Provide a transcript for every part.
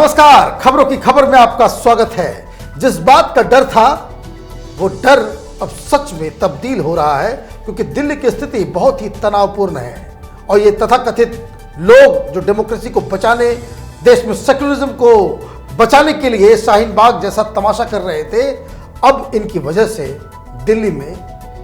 नमस्कार, खबरों की खबर में आपका स्वागत है। जिस बात का डर था वो डर अब सच में तब्दील हो रहा है, क्योंकि दिल्ली की स्थिति बहुत ही तनावपूर्ण है और ये तथाकथित लोग जो डेमोक्रेसी को बचाने, देश में सेक्युलरिज्म को बचाने के लिए शाहीन बाग जैसा तमाशा कर रहे थे, अब इनकी वजह से दिल्ली में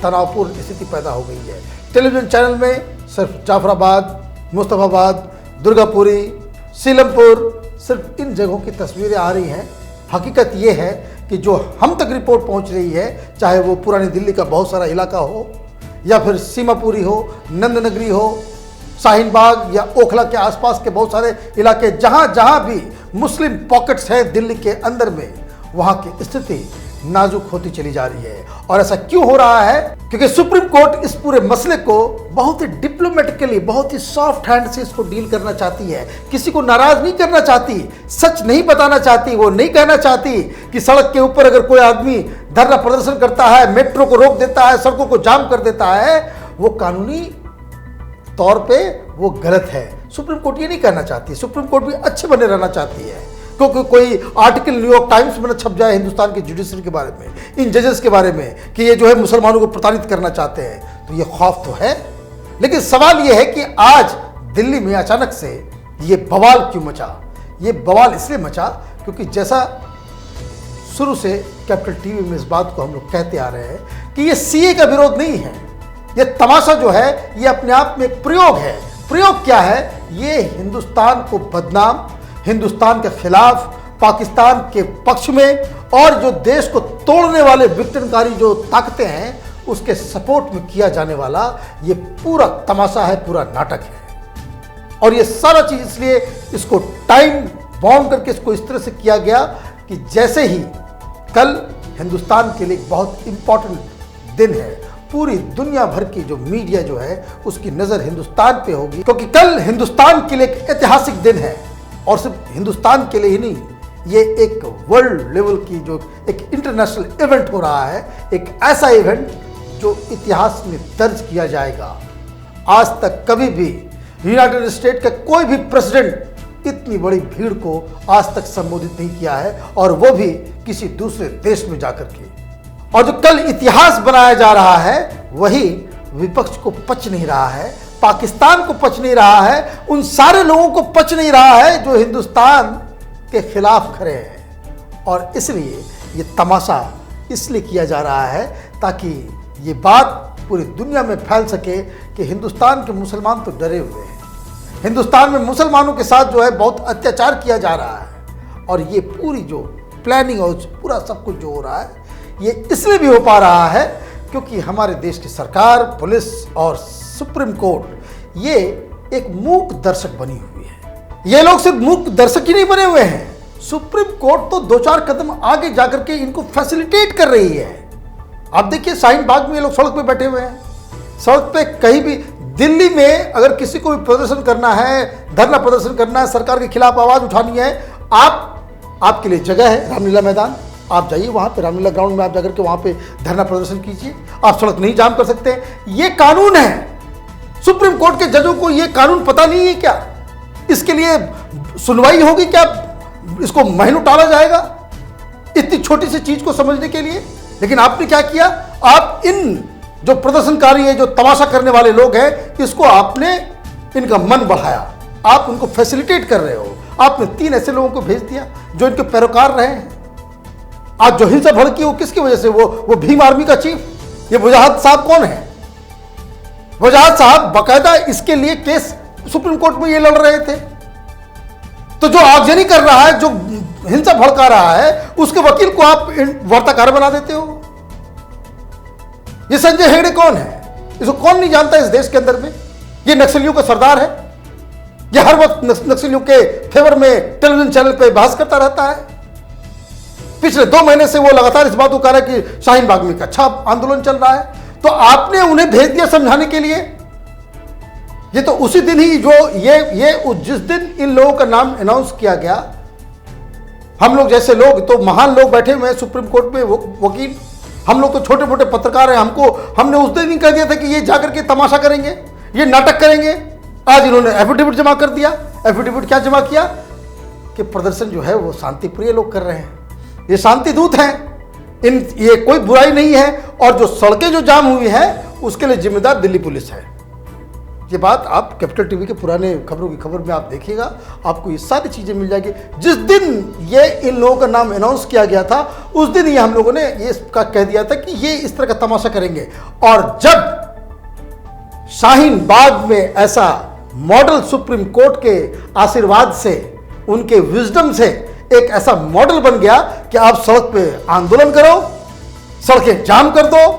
तनावपूर्ण स्थिति पैदा हो गई है। टेलीविजन चैनल में सिर्फ जाफराबाद, मुस्तफाबाद, दुर्गापुरी, सीलमपुर, सिर्फ इन जगहों की तस्वीरें आ रही हैं। हकीकत ये है कि जो हम तक रिपोर्ट पहुंच रही है, चाहे वो पुरानी दिल्ली का बहुत सारा इलाका हो या फिर सीमापुरी हो, नंदनगरी हो, शाहीन बाग या ओखला के आसपास के बहुत सारे इलाके, जहां भी मुस्लिम पॉकेट्स हैं दिल्ली के अंदर में, वहां की स्थिति नाजुक होती चली जा रही है। और ऐसा क्यों हो रहा है? क्योंकि सुप्रीम कोर्ट इस पूरे मसले को बहुत ही डिप्लोमेटिकली, बहुत ही सॉफ्ट हैंड से इसको डील करना चाहती है। किसी को नाराज नहीं करना चाहती, सच नहीं बताना चाहती, वो नहीं कहना चाहती कि सड़क के ऊपर अगर कोई आदमी धरना प्रदर्शन करता है, मेट्रो को रोक देता है, सड़कों को जाम कर देता है, वो कानूनी तौर पे वो गलत है। सुप्रीम कोर्ट ये नहीं कहना चाहती। सुप्रीम कोर्ट भी अच्छे बने रहना चाहती है, क्योंकि कोई आर्टिकल न्यूयॉर्क टाइम्स में न छप जाए हिंदुस्तान की जुडिशरी के बारे में, इन जजेस के बारे में, कि ये जो है मुसलमानों को प्रताड़ित करना चाहते हैं। तो ये खौफ तो है, लेकिन सवाल ये है कि आज दिल्ली में अचानक से ये बवाल क्यों मचा? ये बवाल इसलिए मचा क्योंकि जैसा शुरू से कैपिटल टीवी में इस बात को हम लोग कहते आ रहे हैं कि ये सीए का विरोध नहीं है। ये तमाशा जो है ये अपने आप में एक प्रयोग है। प्रयोग क्या है? ये हिंदुस्तान को बदनाम, हिंदुस्तान के खिलाफ, पाकिस्तान के पक्ष में और जो देश को तोड़ने वाले विघटनकारी जो ताकतें हैं उसके सपोर्ट में किया जाने वाला ये पूरा तमाशा है, पूरा नाटक है। और ये सारा चीज इसलिए इसको टाइम बाउंड करके इसको इस तरह से किया गया कि जैसे ही कल हिंदुस्तान के लिए एक बहुत इंपॉर्टेंट दिन है, पूरी दुनिया भर की जो मीडिया जो है उसकी नजर हिंदुस्तान पे होगी, क्योंकि कल हिंदुस्तान के लिए एक ऐतिहासिक दिन है। और सिर्फ हिंदुस्तान के लिए ही नहीं, ये एक वर्ल्ड लेवल की जो एक इंटरनेशनल इवेंट हो रहा है, एक ऐसा इवेंट जो इतिहास में दर्ज किया जाएगा। आज तक कभी भी यूनाइटेड स्टेट का कोई भी प्रेसिडेंट इतनी बड़ी भीड़ को आज तक संबोधित नहीं किया है, और वो भी किसी दूसरे देश में जाकर के। और जो कल इतिहास बनाया जा रहा है वही विपक्ष को पच नहीं रहा है, पाकिस्तान को पच नहीं रहा है, उन सारे लोगों को पच नहीं रहा है जो हिंदुस्तान के खिलाफ खड़े हैं। और इसलिए ये तमाशा इसलिए किया जा रहा है ताकि ये बात पूरी दुनिया में फैल सके कि हिंदुस्तान के मुसलमान तो डरे हुए हैं, हिंदुस्तान में मुसलमानों के साथ जो है बहुत अत्याचार किया जा रहा है। और ये पूरी जो प्लानिंग और पूरा सब कुछ जो हो रहा है ये इसलिए भी हो पा रहा है क्योंकि हमारे देश की सरकार, पुलिस और सुप्रीम कोर्ट ये एक मूक दर्शक बनी हुई है। ये लोग सिर्फ मूक दर्शक ही नहीं बने हुए हैं, सुप्रीम कोर्ट तो 2-4 कदम आगे जाकर के इनको फैसिलिटेट कर रही है। आप देखिए शाहीन बाग में ये लोग सड़क पे बैठे हुए हैं। सड़क पे कहीं भी दिल्ली में अगर किसी को भी प्रदर्शन करना है, धरना प्रदर्शन करना है, सरकार के खिलाफ आवाज उठानी है, आपके लिए जगह है, रामलीला मैदान, आप जाइए वहां पे, रामलीला ग्राउंड में आप जाकर के वहां पे धरना प्रदर्शन कीजिए। आप सड़क नहीं जाम कर सकते, ये कानून है। सुप्रीम कोर्ट के जजों को ये कानून पता नहीं है क्या? इसके लिए सुनवाई होगी क्या? इसको महीनों टाला जाएगा इतनी छोटी सी चीज को समझने के लिए? लेकिन आपने क्या किया? आप इन जो प्रदर्शनकारी है, जो तमाशा करने वाले लोग हैं, इसको आपने इनका मन बढ़ाया, आप उनको फैसिलिटेट कर रहे हो। आपने 3 ऐसे लोगों को भेज दिया जो इनके पैरोकार रहे हैं। आज जो हिंसा भड़की वो किसकी वजह से? वो भीम आर्मी का चीफ, ये वजाहत साहब कौन है? वजाहत साहब बकायदा इसके लिए केस सुप्रीम कोर्ट में ये लड़ रहे थे। तो जो आगजनी कर रहा है, जो हिंसा भड़का रहा है, उसके वकील को आप वार्ताकार बना देते हो। ये संजय हेगड़े कौन है? इसको कौन नहीं जानता इस देश के अंदर में? ये नक्सलियों का सरदार है। ये हर वक्त नक्सलियों के फेवर में टेलीविजन चैनल पे बहस करता रहता है। पिछले 2 महीने से वो लगातार इस बात को कह रहा है कि शाहीन बाग में एक अच्छा आंदोलन चल रहा है। तो आपने उन्हें भेज दिया समझाने के लिए। ये तो उसी दिन ही जो जिस दिन इन लोगों का नाम अनाउंस किया गया, हम लोग जैसे लोग तो महान लोग बैठे हुए हैं सुप्रीम कोर्ट में, वकील, हम लोग तो छोटे मोटे पत्रकार हैं। हमने उस दिन ही कह दिया था कि ये जाकर के तमाशा करेंगे, ये नाटक करेंगे। आज इन्होंने एफिडेविट जमा कर दिया। एफिडेविट क्या जमा किया? कि प्रदर्शन जो है वो शांतिप्रिय लोग कर रहे हैं, ये शांति दूत हैं, ये कोई बुराई नहीं है। और जो सड़कें जो जाम हुई हैं उसके लिए जिम्मेदार दिल्ली पुलिस है। ये बात आप कैपिटल टीवी के पुराने खबरों की खबर में आप देखिएगा, आपको ये सारी चीज़ें मिल जाएगी। जिस दिन ये इन लोगों का नाम अनाउंस किया गया था उस दिन ये हम लोगों ने ये इसका कह दिया था कि ये इस तरह का तमाशा करेंगे। और जब शाहीन बाग में ऐसा मॉडल सुप्रीम कोर्ट के आशीर्वाद से, उनके विजडम से एक ऐसा मॉडल बन गया कि आप सड़क पे आंदोलन करो, सड़कें जाम कर दो,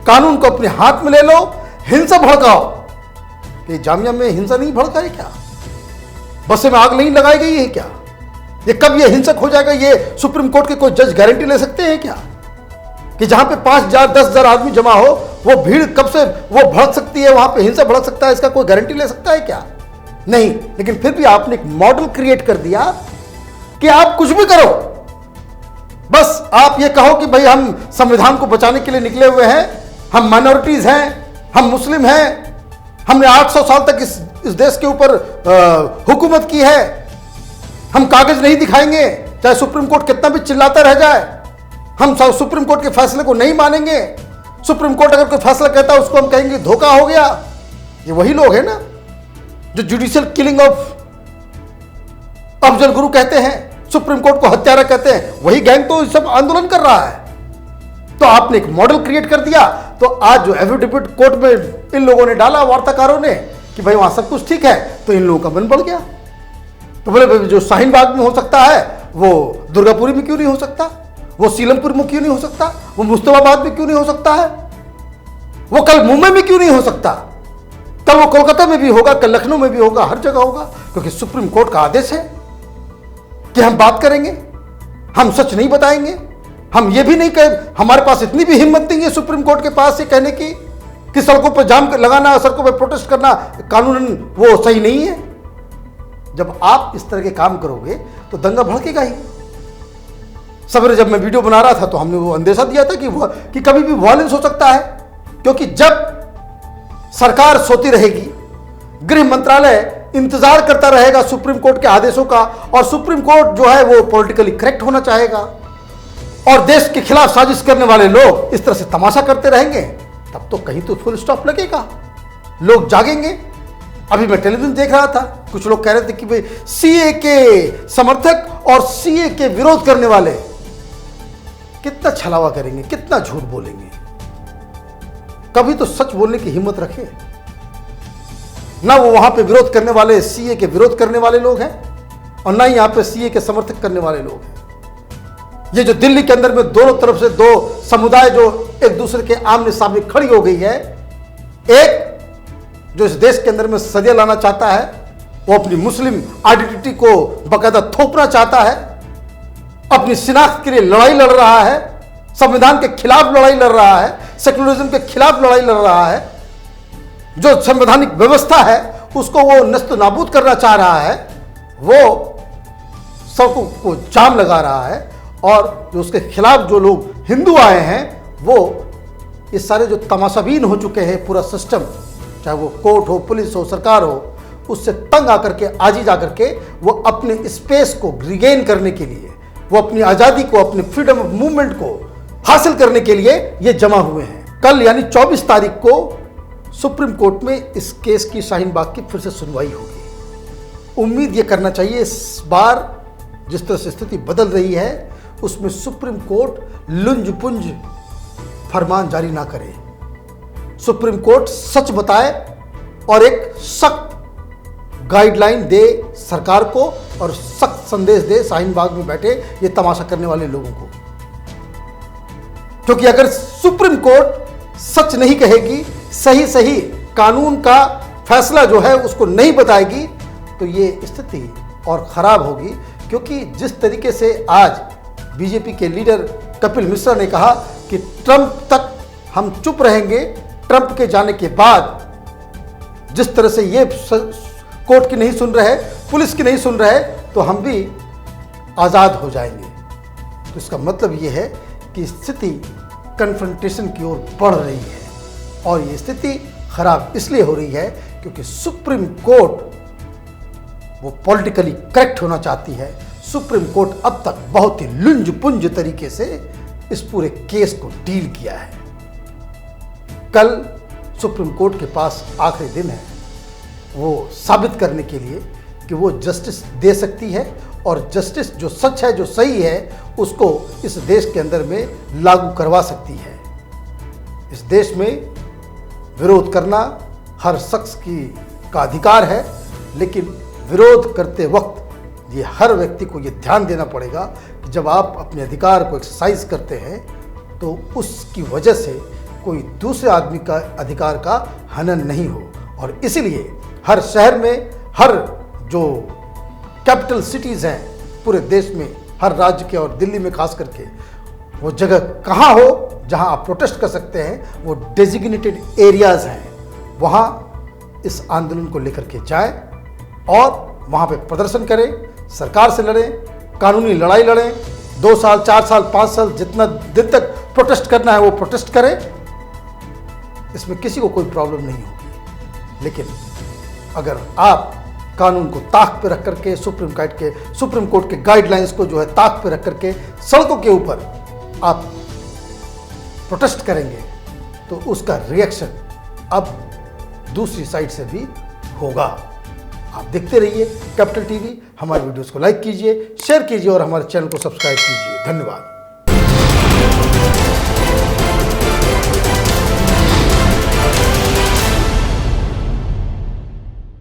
कानून को अपने हाथ में ले लो, हिंसा भड़काओ। कि जामिया में हिंसा नहीं भड़का है क्या? बसें में आग नहीं लगाई गई है क्या? ये कब ये हिंसक हो जाएगा, ये सुप्रीम कोर्ट के कोई जज गारंटी ले सकते हैं क्या? कि जहां पे 5,000 10,000 आदमी जमा हो, वो भीड़ कब से वो भड़क सकती है, वहां पे हिंसा भड़क सकता है, इसका कोई गारंटी ले सकता है क्या? नहीं। लेकिन फिर भी आपने एक मॉडल क्रिएट कर दिया कि आप कुछ भी करो, बस आप ये कहो कि भाई हम संविधान को बचाने के लिए निकले हुए हैं, हम माइनॉरिटीज हैं, हम मुस्लिम हैं, हमने 800 साल तक इस देश के ऊपर हुकूमत की है, हम कागज नहीं दिखाएंगे चाहे सुप्रीम कोर्ट कितना भी चिल्लाता रह जाए, हम सुप्रीम कोर्ट के फैसले को नहीं मानेंगे, सुप्रीम कोर्ट अगर कोई फैसला कहता है उसको हम कहेंगे धोखा हो गया। ये वही लोग हैं ना जो judicial killing of Afzal Guru कहते हैं, सुप्रीम कोर्ट को हत्यारा कहते हैं, वही गैंग तो सब आंदोलन कर रहा है। तो आपने एक मॉडल क्रिएट कर दिया। तो आज जो एफिडेविट कोर्ट में इन लोगों ने डाला, वार्ताकारों ने, कि भाई वहां सब कुछ ठीक है, तो इन लोगों का मन बढ़ गया। तो बोले जो शाहीन बाग में हो सकता है वो दुर्गापुरी में क्यों नहीं हो सकता, वो सीलमपुर में क्यों नहीं हो सकता, वो मुस्तफाबाद में क्यों नहीं हो सकता है, वो कल मुंबई में क्यों नहीं हो सकता, कल वो कोलकाता में भी होगा, कल लखनऊ में भी होगा, हर जगह होगा। क्योंकि सुप्रीम कोर्ट का आदेश है कि हम बात करेंगे, हम सच नहीं बताएंगे, हम ये भी नहीं कह, हमारे पास इतनी भी हिम्मत नहीं है सुप्रीम कोर्ट के पास ये कहने की कि सड़कों पर जाम लगाना, सड़कों पर प्रोटेस्ट करना कानूनन वो सही नहीं है। जब आप इस तरह के काम करोगे तो दंगा भड़केगा ही। सवेरे जब मैं वीडियो बना रहा था तो हमने वो अंदेशा दिया था कि कभी भी वायलेंस हो सकता है, क्योंकि जब सरकार सोती रहेगी, गृह मंत्रालय इंतजार करता रहेगा सुप्रीम कोर्ट के आदेशों का, और सुप्रीम कोर्ट जो है वो पॉलिटिकली करेक्ट होना चाहेगा, और देश के खिलाफ साजिश करने वाले लोग इस तरह से तमाशा करते रहेंगे, तब तो कहीं तो फुल स्टॉप लगेगा, लोग जागेंगे। अभी मैं टेलीविजन देख रहा था, कुछ लोग कह रहे थे कि भाई सीए के समर्थक और सीए के विरोध करने वाले कितना छलावा करेंगे, कितना झूठ बोलेंगे। कभी तो सच बोलने की हिम्मत रखे ना। वो वहां पे विरोध करने वाले सीए के विरोध करने वाले लोग हैं, और ना ही यहां पे सीए के समर्थक करने वाले लोग हैं। ये जो दिल्ली के अंदर में दोनों तरफ से दो समुदाय जो एक दूसरे के आमने सामने खड़ी हो गई है, एक जो इस देश के अंदर में सदिया लाना चाहता है, वो अपनी मुस्लिम आइडेंटिटी को बाकायदा थोपना चाहता है, अपनी शिनाख्त के लिए लड़ाई लड़ रहा है, संविधान के खिलाफ लड़ाई लड़ रहा है, सेक्युलरिज्म के खिलाफ लड़ाई लड़ रहा है, जो संवैधानिक व्यवस्था है उसको वो नस्त नाबूद करना चाह रहा है, वो सड़कों को जाम लगा रहा है, और जो उसके खिलाफ जो लोग हिंदू आए हैं वो ये सारे जो तमाशाबीन हो चुके हैं, पूरा सिस्टम, चाहे वो कोर्ट हो, पुलिस हो, सरकार हो, उससे तंग आकर के, आजीज आकर के वो अपने स्पेस को रिगेन करने के लिए, वो अपनी आज़ादी को, अपने फ्रीडम ऑफ मूवमेंट को हासिल करने के लिए ये जमा हुए हैं। कल यानी 24 तारीख को सुप्रीम कोर्ट में इस केस की शाहीन बाग की फिर से सुनवाई होगी। उम्मीद ये करना चाहिए इस बार जिस तरह से स्थिति बदल रही है उसमें सुप्रीम कोर्ट लुंज पुंज फरमान जारी ना करे, सुप्रीम कोर्ट सच बताए और एक सख्त गाइडलाइन दे सरकार को, और सख्त संदेश दे शाहीन बाग में बैठे ये तमाशा करने वाले लोगों को। क्योंकि अगर सुप्रीम कोर्ट सच नहीं कहेगी, सही सही कानून का फैसला जो है उसको नहीं बताएगी, तो ये स्थिति और खराब होगी। क्योंकि जिस तरीके से आज बीजेपी के लीडर कपिल मिश्रा ने कहा कि ट्रंप तक हम चुप रहेंगे, ट्रंप के जाने के बाद जिस तरह से ये कोर्ट की नहीं सुन रहे, पुलिस की नहीं सुन रहे, तो हम भी आज़ाद हो जाएंगे। तो इसका मतलब ये है कि स्थिति कन्फ्रंटेशन की ओर बढ़ रही है, और ये स्थिति खराब इसलिए हो रही है क्योंकि सुप्रीम कोर्ट वो पॉलिटिकली करेक्ट होना चाहती है। सुप्रीम कोर्ट अब तक बहुत ही लुंज पुंज तरीके से इस पूरे केस को डील किया है। कल सुप्रीम कोर्ट के पास आखिरी दिन है वो साबित करने के लिए कि वो जस्टिस दे सकती है और जस्टिस जो सच है, जो सही है, उसको इस देश के अंदर में लागू करवा सकती है। इस देश में विरोध करना हर शख्स का अधिकार है, लेकिन विरोध करते वक्त ये हर व्यक्ति को ये ध्यान देना पड़ेगा कि जब आप अपने अधिकार को एक्सरसाइज करते हैं तो उसकी वजह से कोई दूसरे आदमी का अधिकार का हनन नहीं हो। और इसीलिए हर शहर में, हर जो कैपिटल सिटीज़ हैं पूरे देश में, हर राज्य के और दिल्ली में खास करके, वो जगह कहाँ हो जहाँ आप प्रोटेस्ट कर सकते हैं, वो डेजिग्नेटेड एरियाज़ हैं। वहाँ इस आंदोलन को लेकर के जाएं और वहाँ पे प्रदर्शन करें, सरकार से लड़ें, कानूनी लड़ाई लड़ें। 2 साल, 4 साल, 5 साल, जितना दिन तक प्रोटेस्ट करना है वो प्रोटेस्ट करें। इसमें किसी को कोई प्रॉब्लम नहीं होगी। लेकिन अगर आप कानून को ताक पे रख करके, सुप्रीम कोर्ट के गाइडलाइंस को जो है ताक पे रख करके सड़कों के ऊपर आप प्रोटेस्ट करेंगे तो उसका रिएक्शन अब दूसरी साइड से भी होगा। आप देखते रहिए कैपिटल टीवी। हमारे वीडियोस को लाइक कीजिए, शेयर कीजिए और हमारे चैनल को सब्सक्राइब कीजिए। धन्यवाद।